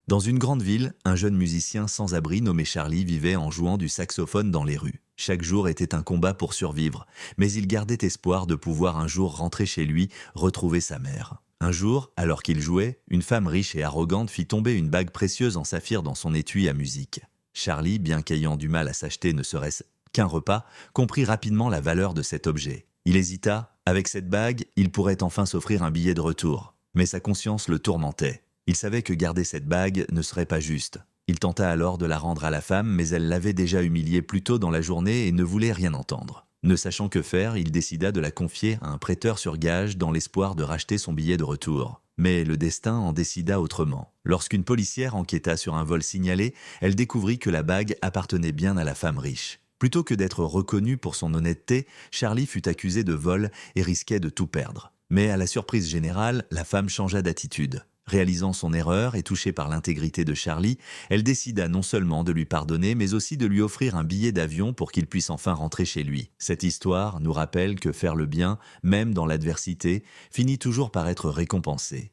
Dans une grande ville, un jeune musicien sans abri nommé Charlie vivait en jouant du saxophone dans les rues. Chaque jour était un combat pour survivre, mais il gardait espoir de pouvoir un jour rentrer chez lui, retrouver sa mère. Un jour, alors qu'il jouait, une femme riche et arrogante fit tomber une bague précieuse en saphir dans son étui à musique. Charlie, bien qu'ayant du mal à s'acheter ne serait-ce qu'un repas, comprit rapidement la valeur de cet objet. Il hésita, avec cette bague, il pourrait enfin s'offrir un billet de retour. Mais sa conscience le tourmentait. Il savait que garder cette bague ne serait pas juste. Il tenta alors de la rendre à la femme, mais elle l'avait déjà humilié plus tôt dans la journée et ne voulait rien entendre. Ne sachant que faire, il décida de la confier à un prêteur sur gage dans l'espoir de racheter son billet de retour. Mais le destin en décida autrement. Lorsqu'une policière enquêta sur un vol signalé, elle découvrit que la bague appartenait bien à la femme riche. Plutôt que d'être reconnu pour son honnêteté, Charlie fut accusé de vol et risquait de tout perdre. Mais à la surprise générale, la femme changea d'attitude. Réalisant son erreur et touchée par l'intégrité de Charlie, elle décida non seulement de lui pardonner, mais aussi de lui offrir un billet d'avion pour qu'il puisse enfin rentrer chez lui. Cette histoire nous rappelle que faire le bien, même dans l'adversité, finit toujours par être récompensé.